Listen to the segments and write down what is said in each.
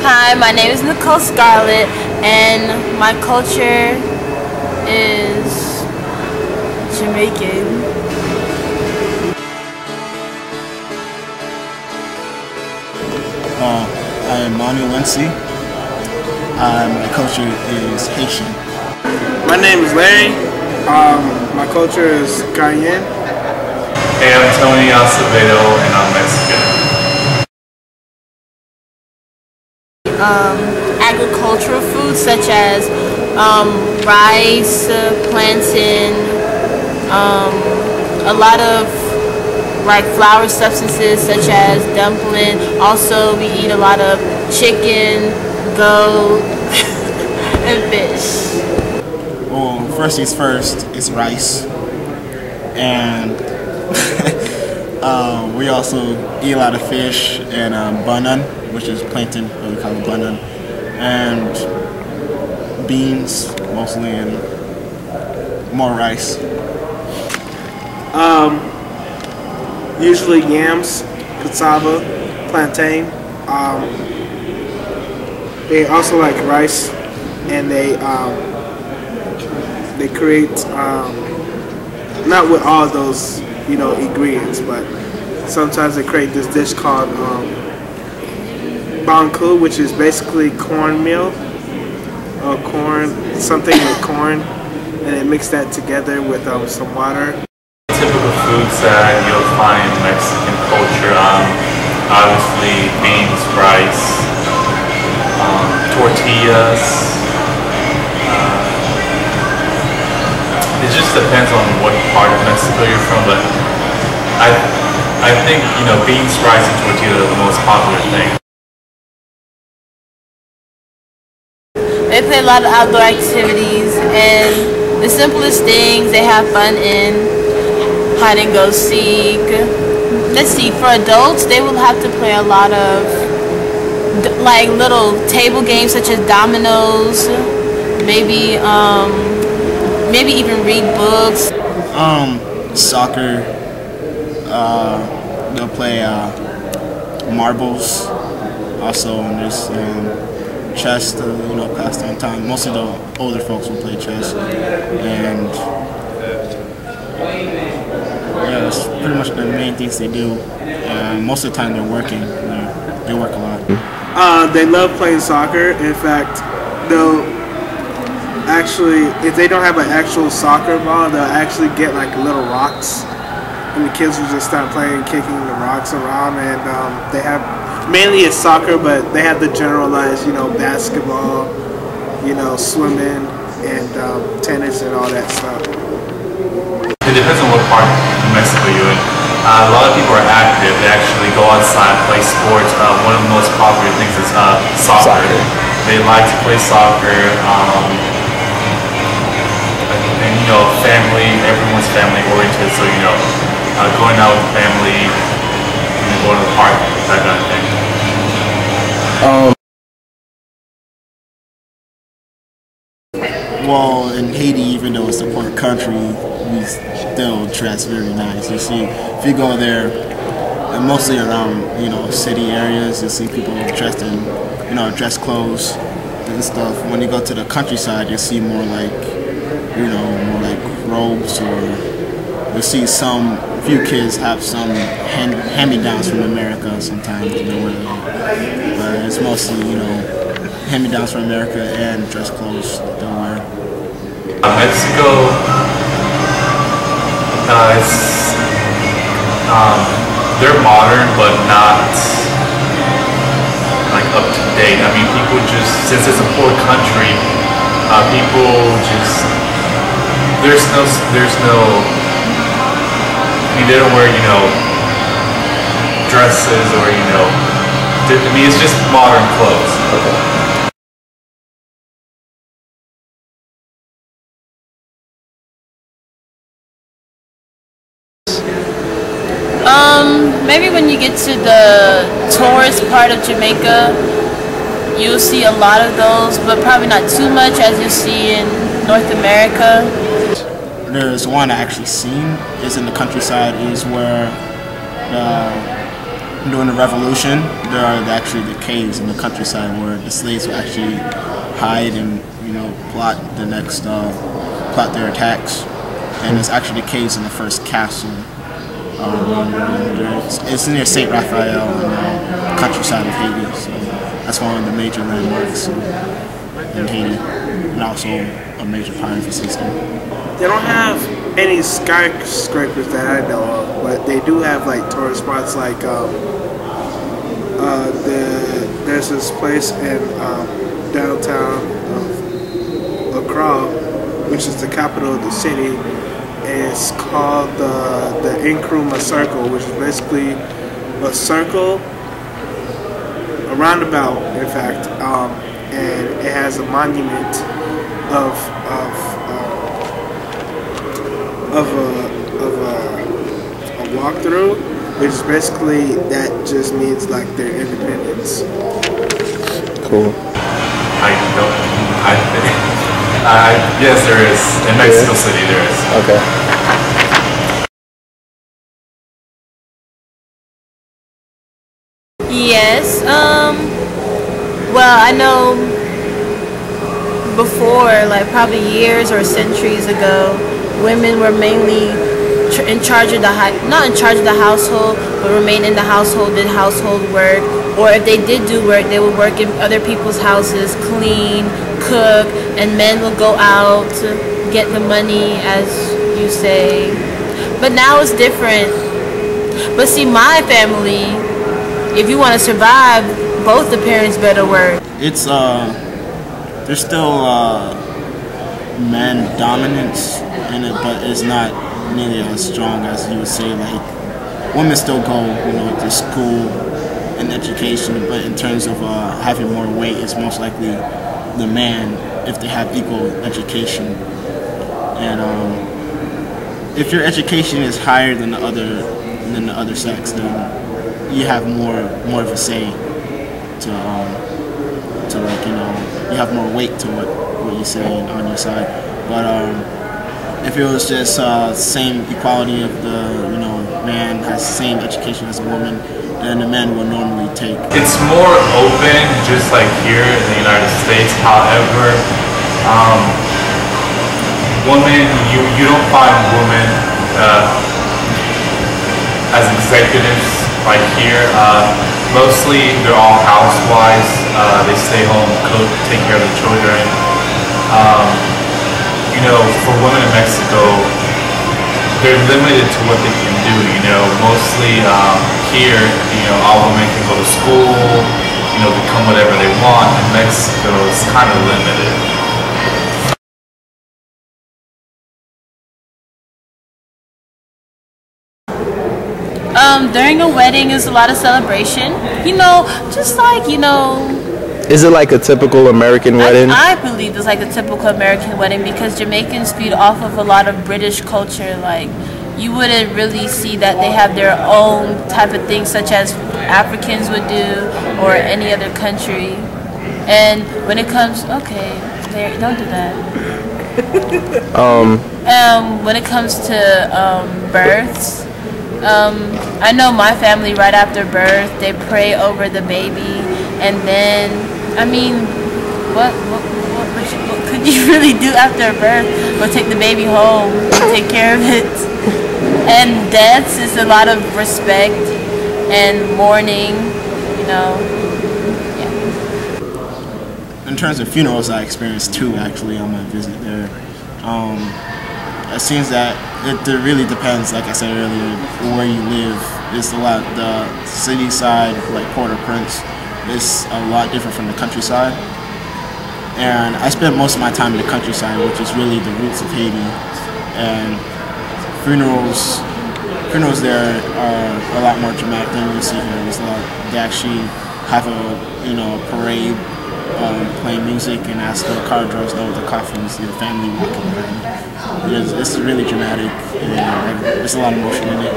Hi, my name is Nicole Scarlett, and my culture is Jamaican. I'm Manu Lindsay. My culture is Haitian. My name is Larry. My culture is Cayenne. Hey, I'm Tony Acevedo, and I'm Mexican. Agricultural foods such as rice, plantain, a lot of like flour substances such as dumpling. Also, we eat a lot of chicken, goat, and fish. Well, first things first, it's rice. And we also eat a lot of fish and banan, which is plankton, what we call it banan. And beans, mostly, and more rice. Usually yams, cassava, plantain. They also like rice, and they create not with all those ingredients, but sometimes they create this dish called banku, which is basically cornmeal or something with corn, and they mix that together with some water. Typical foods that you'll find in Mexican culture, obviously beans, rice, tortillas. It just depends on what part of Mexico you're from, but I think beans, rice, and tortillas are the most popular thing. They play a lot of outdoor activities, and the simplest things they have fun in. Hide and go seek. Let's see, for adults they will have to play a lot of like little table games such as dominoes, maybe even read books. Soccer. They'll play marbles. Also, and there's chess to pass down time. Most of the older folks will play chess, and yeah, that's pretty much the main things they do. Most of the time they're working. They work a lot. They love playing soccer. In fact, they'll actually, if they don't have an actual soccer ball, they'll actually get like little rocks, and the kids will just start playing, kicking the rocks around. And they have mainly it's soccer, but they have the generalized, basketball, swimming, and tennis and all that stuff. It depends on what part of Mexico you're in. A lot of people are active. They actually go outside, play sports. One of the most popular things is soccer. They like to play soccer. And family, everyone's family oriented. So going out with family, going to the park, that kind of thing. Well, in Haiti, even though it's a poor country, we still dress very nice. You see, if you go there, and mostly around city areas, you see people dressed in dress clothes and stuff. When you go to the countryside, you see more like more like robes, or you see few kids have some hand-me-downs from America sometimes. But it's mostly hand-me-downs from America and dress clothes they'll wear. Mexico, they're modern, but not like up to date. I mean, people just, since it's a poor country, people just, there's no, I mean, they don't wear, dresses or, I mean, it's just modern clothes. Okay. Maybe when you get to the tourist part of Jamaica, you'll see a lot of those, but probably not too much as you see in North America. There's one I actually seen is in the countryside, is where during the revolution, there are actually the caves in the countryside where the slaves would actually hide and plot their attacks. And there's actually caves in the first castle. It's near St. Raphael in the countryside of Haiti. So that's one of the major landmarks in Haiti, and also a major part of the system. They don't have any skyscrapers that I know of, but they do have like tourist spots. Like there's this place in downtown Accra, which is the capital of the city. It's called the Nkrumah Circle, which is basically a circle, a roundabout, in fact, and it has a monument of a walkthrough, which is basically that just means like their independence. Cool. Yes, there is. In Mexico City, there is. Okay. Yes. Well, I know before, like probably years or centuries ago, women were mainly in charge of not in charge of the household, but remained in the household, did household work, or if they did do work, they would work in other people's houses, clean, cook, and men will go out to get the money, as you say. But now it's different. But see, my family, if you want to survive, both the parents better work. It's there's still man dominance in it, but it's not nearly as strong as you would say. Like, women still go, to school and education, but in terms of having more weight, it's most likely the man if they have equal education. And if your education is higher than the other sex, then you have more of a say to like, you have more weight to what you say on your side. But if it was just same equality of the man has the same education as a woman, then the man will normally take. It's more open, just like here in the United States. However, you don't find women as executives like here. Mostly they're all housewives. They stay home, cook, take care of the children. For women in Mexico, they're limited to what they can do. Mostly here, all women can go to school, become whatever they want. In Mexico, it's kind of limited. During a wedding is a lot of celebration, just like, Is it like a typical American wedding? I believe it's like a typical American wedding because Jamaicans feed off of a lot of British culture. Like, you wouldn't really see that they have their own type of things such as Africans would do or any other country. And when it comes, okay, don't do that. When it comes to births, I know my family right after birth, they pray over the baby, and then, what could you really do after a birth? Or take the baby home and take care of it. And deaths is a lot of respect and mourning, Yeah. In terms of funerals, I experienced two actually on my visit there. It seems that it really depends, like I said earlier, where you live. It's a lot, the city side, like Port-au-Prince, is a lot different from the countryside. And I spent most of my time in the countryside, which is really the roots of Haiti. And funerals there are a lot more dramatic than you see here. They actually have a parade, playing music, and as the car drives over the coffins, the family walking around. It's really dramatic, and there's a lot of emotion in it.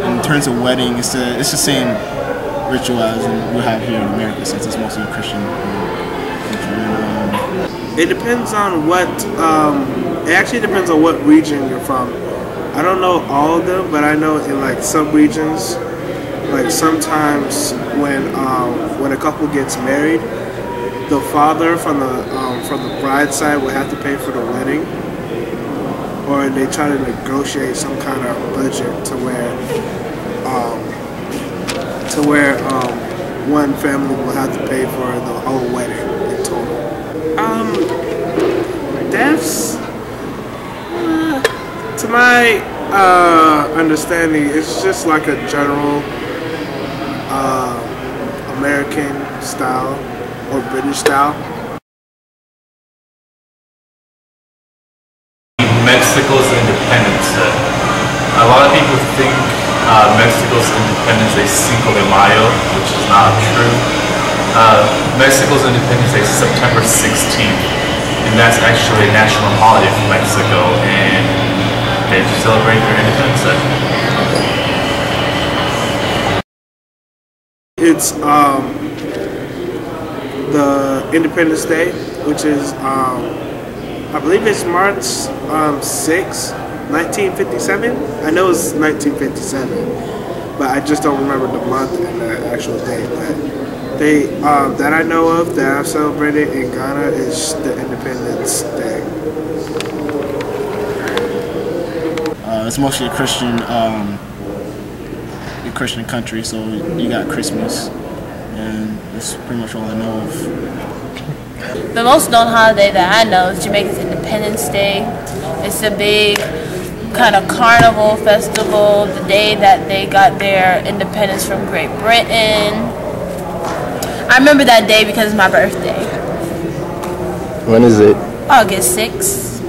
And in terms of wedding, it's the same ritual as we have here in America, since it's mostly a Christian country. It depends on what. It actually depends on what region you're from. I don't know all of them, but I know in like some regions, like sometimes when a couple gets married, the father from the bride's side would have to pay for the wedding, or they try to negotiate some kind of budget to where one family will have to pay for the whole wedding in total. Deaths, to my understanding, it's just like a general American style or British style. Mexico's independence. A lot of people think Mexico's independence Day is Cinco de Mayo, which is not true. Mexico's independence Day is September 16th, and that's actually a national holiday for Mexico, and they celebrate their independence day. It's the Independence Day, which is I believe it's March 6, 1957. I know it's 1957, but I just don't remember the month and the actual date. But they that I know of that I've celebrated in Ghana is the Independence Day. It's mostly a Christian country, so you got Christmas, and that's pretty much all I know of. The most known holiday that I know is Jamaica's Independence Day. It's a big kind of carnival festival, the day that they got their independence from Great Britain. I remember that day because it's my birthday. When is it? August 6th.